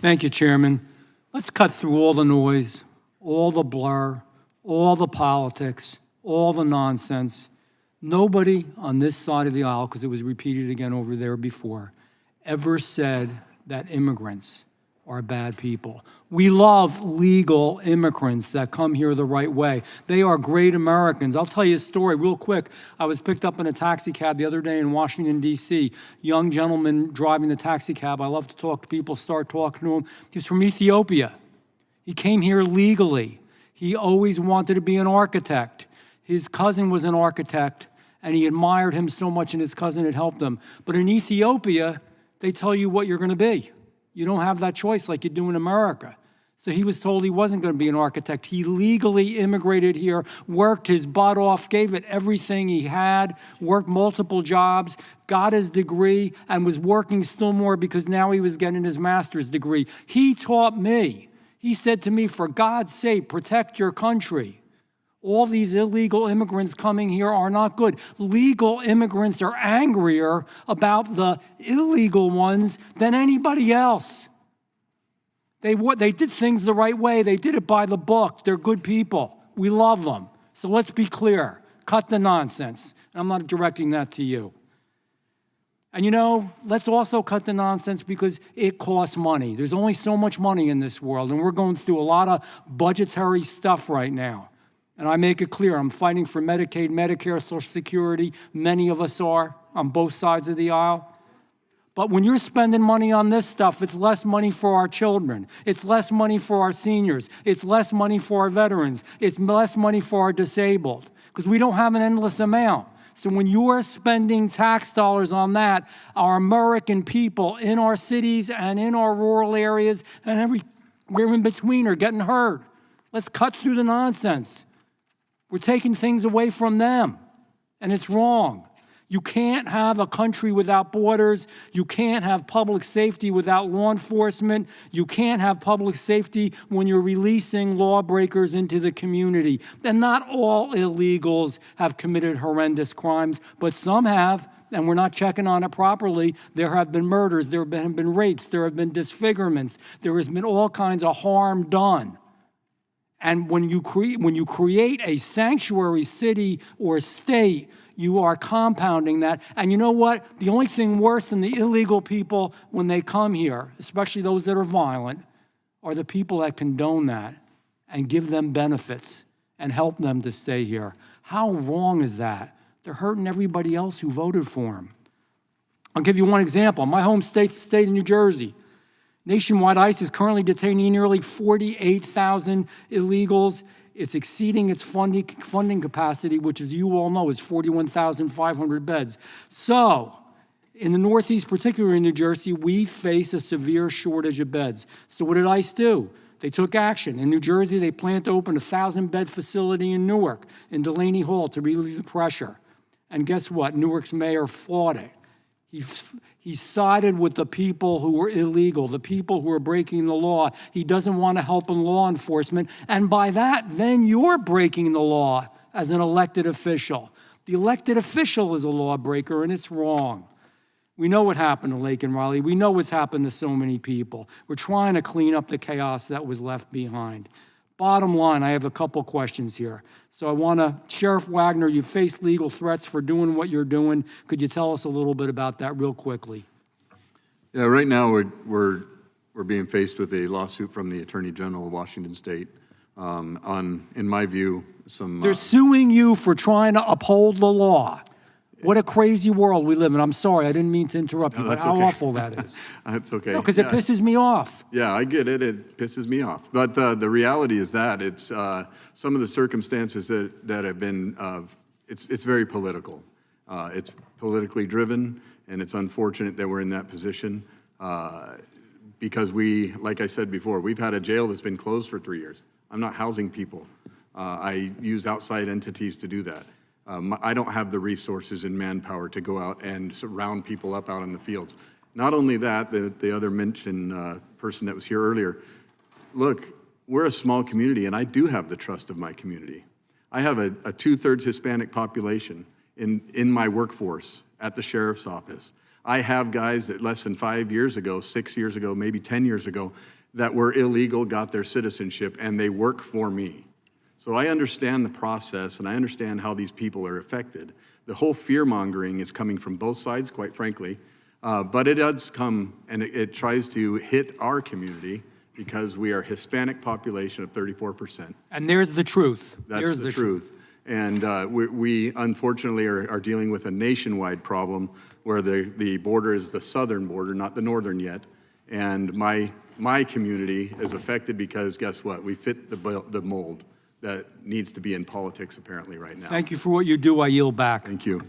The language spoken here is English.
Thank you, Chairman. Let's cut through all the noise, all the blur, all the politics, all the nonsense. Nobody on this side of the aisle, because it was repeated again over there before, ever said that immigrants are bad people. We love legal immigrants that come here the right way. They are great Americans. I'll tell you a story real quick. I was picked up in a taxi cab the other day in Washington, D.C. Young gentleman driving the taxi cab. I love to talk to people, start talking to him. He's from Ethiopia. He came here legally. He always wanted to be an architect. His cousin was an architect, and he admired him so much, and his cousin had helped him. But in Ethiopia, they tell you what you're going to be. You don't have that choice like you do in America. So he was told he wasn't going to be an architect. He legally immigrated here, worked his butt off, gave it everything he had, worked multiple jobs, got his degree, and was working still more because now he was getting his master's degree. He taught me. He said to me, for God's sake, protect your country. All these illegal immigrants coming here are not good. Legal immigrants are angrier about the illegal ones than anybody else. They did things the right way. They did it by the book. They're good people. We love them. So let's be clear. Cut the nonsense. I'm not directing that to you. And you know, let's also cut the nonsense because it costs money. There's only so much money in this world, and we're going through a lot of budgetary stuff right now. And I make it clear, I'm fighting for Medicaid, Medicare, Social Security. Many of us are on both sides of the aisle. But when you're spending money on this stuff, it's less money for our children. It's less money for our seniors. It's less money for our veterans. It's less money for our disabled, because we don't have an endless amount. So when you're spending tax dollars on that, our American people in our cities and in our rural areas and everywhere in between are getting hurt. Let's cut through the nonsense. We're taking things away from them, and it's wrong. You can't have a country without borders. You can't have public safety without law enforcement. You can't have public safety when you're releasing lawbreakers into the community. And not all illegals have committed horrendous crimes, but some have, and we're not checking on it properly. There have been murders, there have been rapes, there have been disfigurements, there has been all kinds of harm done. And when you create a sanctuary city or state, you are compounding that. And you know what? The only thing worse than the illegal people when they come here, especially those that are violent, are the people that condone that and give them benefits and help them to stay here. How wrong is that? They're hurting everybody else who voted for them. I'll give you one example. My home state, the state of New Jersey. Nationwide ICE is currently detaining nearly 48,000 illegals. It's exceeding its funding capacity, which, as you all know, is 41,500 beds. So, in the Northeast, particularly in New Jersey, we face a severe shortage of beds. So what did ICE do? They took action. In New Jersey, they plan to open a 1,000-bed facility in Newark, in Delaney Hall, to relieve the pressure. And guess what? Newark's mayor fought it. He sided with the people who were illegal, the people who were breaking the law. He doesn't want to help in law enforcement. And by that, then you're breaking the law as an elected official. The elected official is a lawbreaker, and it's wrong. We know what happened to Lake and Raleigh. We know what's happened to so many people. We're trying to clean up the chaos that was left behind. Bottom line, I have a couple questions here. So I want to, Sheriff Wagner, you face legal threats for doing what you're doing. Could you tell us a little bit about that real quickly? Yeah, right now we're being faced with a lawsuit from the Attorney General of Washington State on, in my view, some... They're suing you for trying to uphold the law. What a crazy world we live in. I'm sorry, I didn't mean to interrupt you, but how awful that is. That's okay. No, because it pisses me off. Yeah, I get it. It pisses me off. But the reality is that it's some of the circumstances that have been, it's very political. It's politically driven, and it's unfortunate that we're in that position because we, like I said before, we've had a jail that's been closed for 3 years. I'm not housing people. I use outside entities to do that. I don't have the resources and manpower to go out and round people up out in the fields. Not only that, the other mentioned person that was here earlier, look, we're a small community, and I do have the trust of my community. I have a 2/3 Hispanic population in my workforce at the sheriff's office. I have guys that less than 5 years ago, 6 years ago, maybe 10 years ago, that were illegal, got their citizenship, and they work for me. So I understand the process, and I understand how these people are affected. The whole fear-mongering is coming from both sides, quite frankly, but it does come, and it tries to hit our community because we are a Hispanic population of 34%. And there's the truth. That's There's the truth. And we unfortunately are dealing with a nationwide problem where the border is the southern border, not the northern yet. And my community is affected because guess what? We fit the mold that needs to be in politics apparently right now. Thank you for what you do. I yield back. Thank you.